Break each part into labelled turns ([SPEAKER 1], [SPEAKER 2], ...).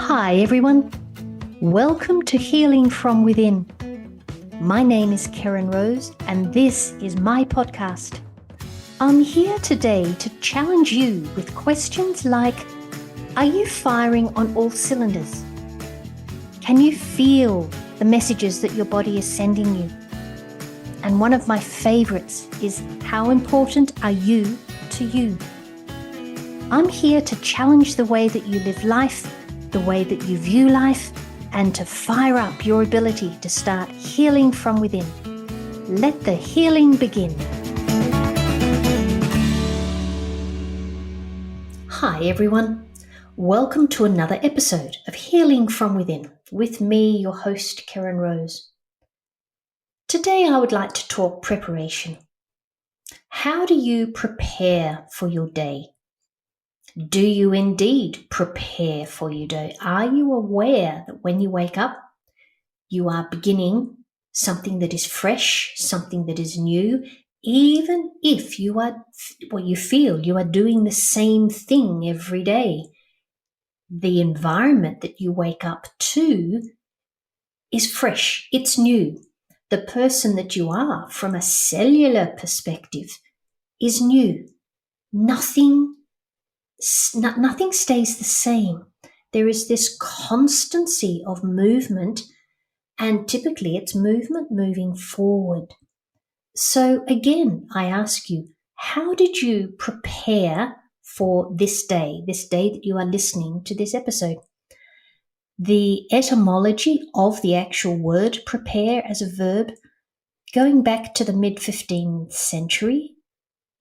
[SPEAKER 1] Hi everyone, welcome to Healing from Within. My name is Keryn Rose and this is my podcast. I'm here today to challenge you with questions like, are you firing on all cylinders? Can you feel the messages that your body is sending you? And one of my favorites is, how important are you to you? I'm here to challenge the way that you live life, the way that you view life, and to fire up your ability to start healing from within. Let the healing begin. Hi everyone, welcome to another episode of Healing from Within with me, your host, Keryn Rose. Today I would like to talk preparation. How do you prepare for your day? Do you indeed prepare for your day? Are you aware that when you wake up, you are beginning something that is fresh, something that is new, even if you feel you are doing the same thing every day? The environment that you wake up to is fresh, it's new. The person that you are from a cellular perspective is new. Nothing stays the same. There is this constancy of movement, and typically it's movement moving forward. So again, I ask you, how did you prepare for this day that you are listening to this episode? The etymology of the actual word prepare as a verb, going back to the mid-15th century,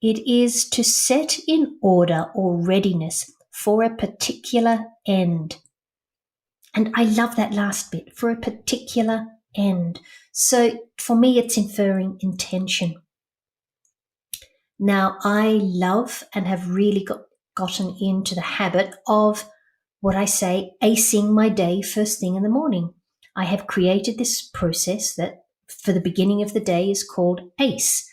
[SPEAKER 1] it is to set in order or readiness for a particular end. And I love that last bit, for a particular end. So for me, it's inferring intention. Now, I love and have really gotten into the habit of what I say, acing my day first thing in the morning. I have created this process that for the beginning of the day is called ACE.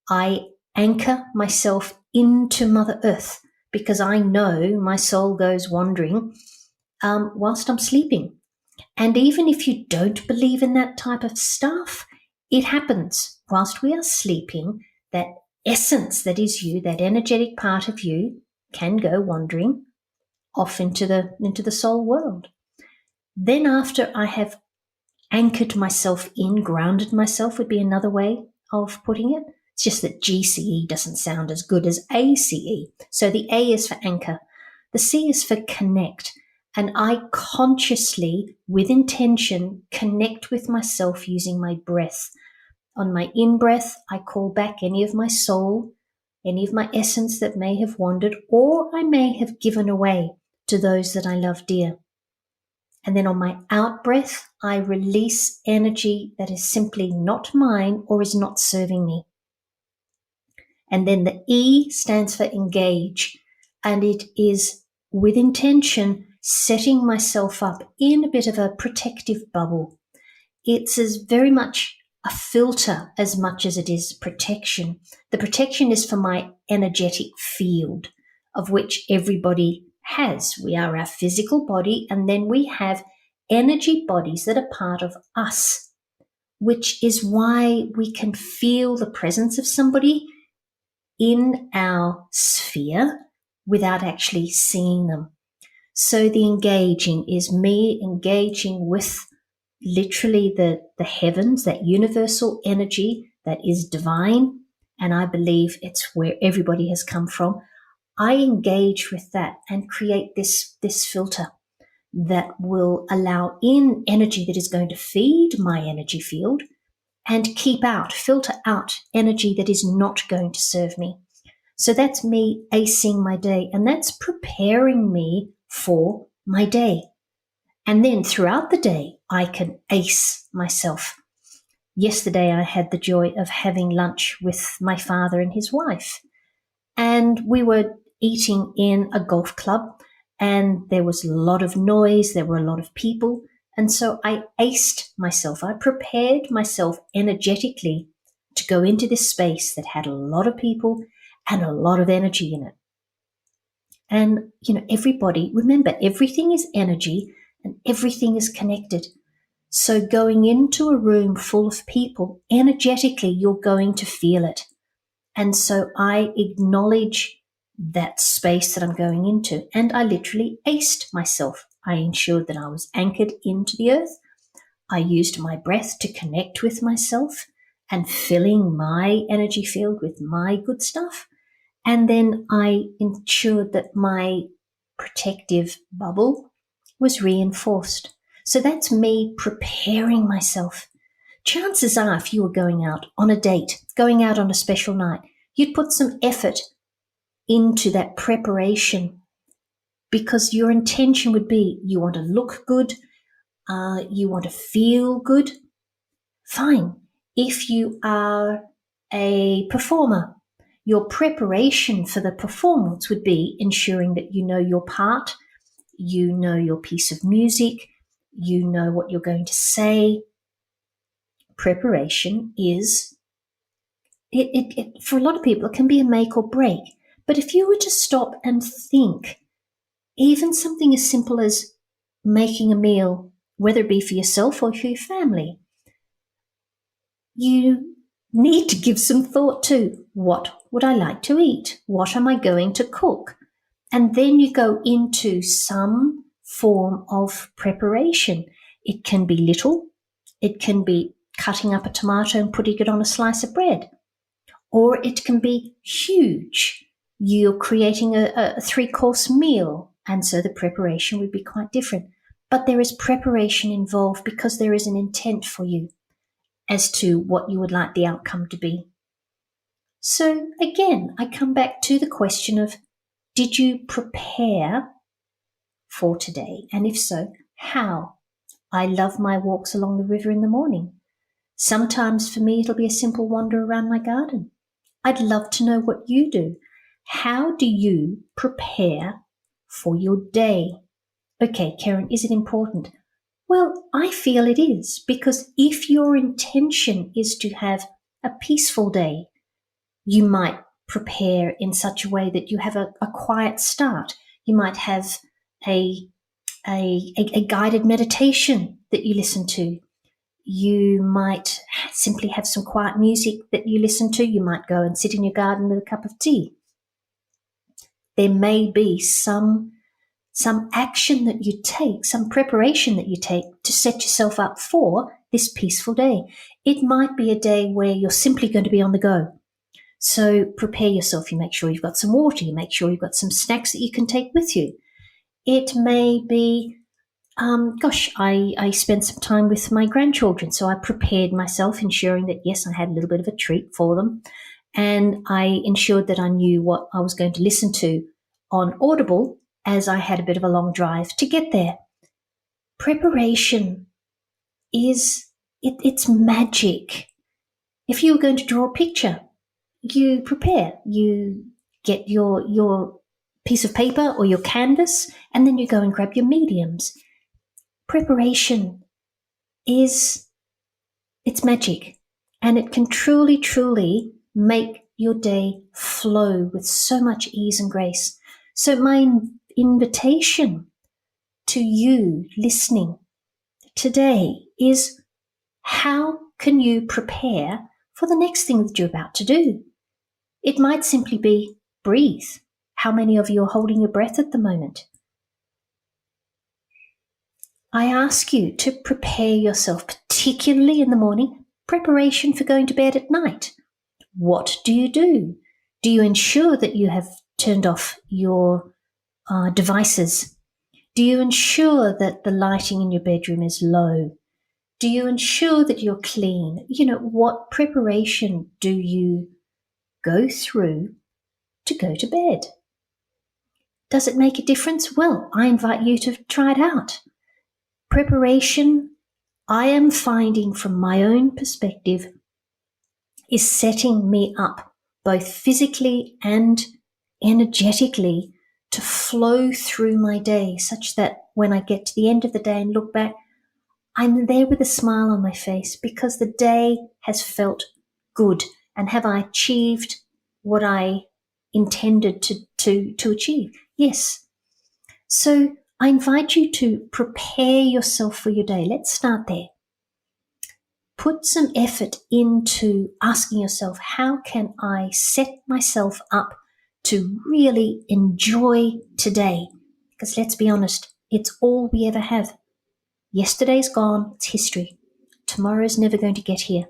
[SPEAKER 1] I anchor myself into Mother Earth because I know my soul goes wandering whilst I'm sleeping. And even if you don't believe in that type of stuff, it happens whilst we are sleeping. That essence that is you, that energetic part of you, can go wandering off into the soul world. Then after I have anchored myself in, grounded myself would be another way of putting it. It's just that GCE doesn't sound as good as ACE. So the A is for anchor. The C is for connect. And I consciously, with intention, connect with myself using my breath. On my in-breath, I call back any of my soul, any of my essence that may have wandered or I may have given away to those that I love dear. And then on my out-breath, I release energy that is simply not mine or is not serving me. And then the E stands for engage, and it is with intention setting myself up in a bit of a protective bubble. It's as very much a filter as much as it is protection. The protection is for my energetic field, of which everybody has. We are our physical body, and then we have energy bodies that are part of us, which is why we can feel the presence of somebody in our sphere without actually seeing them. So the engaging is me engaging with literally the heavens, that universal energy that is divine, and I believe it's where everybody has come from. I engage with that and create this filter that will allow in energy that is going to feed my energy field and filter out energy that is not going to serve me. So that's me acing my day, and that's preparing me for my day. And then throughout the day, I can ace myself. Yesterday, I had the joy of having lunch with my father and his wife, and we were eating in a golf club, and there was a lot of noise, there were a lot of people, and so I aced myself. I prepared myself energetically to go into this space that had a lot of people and a lot of energy in it. And, everybody, remember, everything is energy, and everything is connected. So going into a room full of people, energetically, you're going to feel it. And so I acknowledge that space that I'm going into, and I literally aced myself. I ensured that I was anchored into the earth. I used my breath to connect with myself and filling my energy field with my good stuff. And then I ensured that my protective bubble was reinforced. So that's me preparing myself. Chances are, if you were going out on a date, going out on a special night, you'd put some effort into that preparation, because your intention would be you want to look good, you want to feel good. Fine. If you are a performer, your preparation for the performance would be ensuring that you know your part, you know your piece of music, you know what you're going to say. Preparation is, for a lot of people, it can be a make or break. But if you were to stop and think, even something as simple as making a meal, whether it be for yourself or for your family, you need to give some thought to, what would I like to eat? What am I going to cook? And then you go into some form of preparation. It can be little. It can be cutting up a tomato and putting it on a slice of bread. Or it can be huge. You're creating a 3-course meal, and so the preparation would be quite different. But there is preparation involved because there is an intent for you as to what you would like the outcome to be. So again, I come back to the question of, did you prepare for today? And if so, how? I love my walks along the river in the morning. Sometimes for me, it'll be a simple wander around my garden. I'd love to know what you do. How do you prepare for your day? Okay, Keryn, is it important? Well, I feel it is, because if your intention is to have a peaceful day, you might prepare in such a way that you have a quiet start. You might have a guided meditation that you listen to. You might simply have some quiet music that you listen to. You might go and sit in your garden with a cup of tea. There may be some action that you take, some preparation that you take to set yourself up for this peaceful day. It might be a day where you're simply going to be on the go. So prepare yourself. You make sure you've got some water. You make sure you've got some snacks that you can take with you. It may be, I spent some time with my grandchildren, so I prepared myself, ensuring that, yes, I had a little bit of a treat for them. And I ensured that I knew what I was going to listen to on Audible, as I had a bit of a long drive to get there. Preparation it's magic. If you were going to draw a picture, you prepare. You get your piece of paper or your canvas, and then you go and grab your mediums. Preparation it's magic, and it can truly, truly make your day flow with so much ease and grace. So my invitation to you listening today is, how can you prepare for the next thing that you're about to do? It might simply be breathe. How many of you are holding your breath at the moment? I ask you to prepare yourself, particularly in the morning, preparation for going to bed at night. What do? Do you ensure that you have turned off your devices? Do you ensure that the lighting in your bedroom is low? Do you ensure that you're clean? What preparation do you go through to go to bed? Does it make a difference? Well, I invite you to try it out. Preparation, I am finding from my own perspective, is setting me up both physically and energetically to flow through my day, such that when I get to the end of the day and look back, I'm there with a smile on my face, because the day has felt good. And have I achieved what I intended to achieve? Yes. So I invite you to prepare yourself for your day. Let's start there. Put some effort into asking yourself, how can I set myself up to really enjoy today? Because let's be honest, it's all we ever have. Yesterday's gone, it's history. Tomorrow's never going to get here.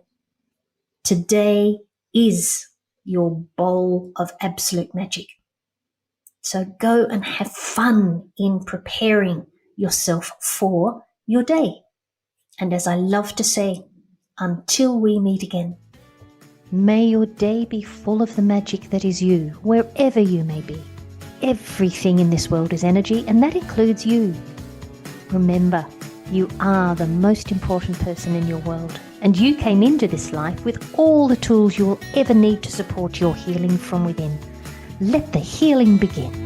[SPEAKER 1] Today is your bowl of absolute magic. So go and have fun in preparing yourself for your day. And as I love to say, until we meet again, may your day be full of the magic that is you, wherever you may be. Everything in this world is energy, and that includes you. Remember, you are the most important person in your world, and you came into this life with all the tools you will ever need to support your healing from within. Let the healing begin.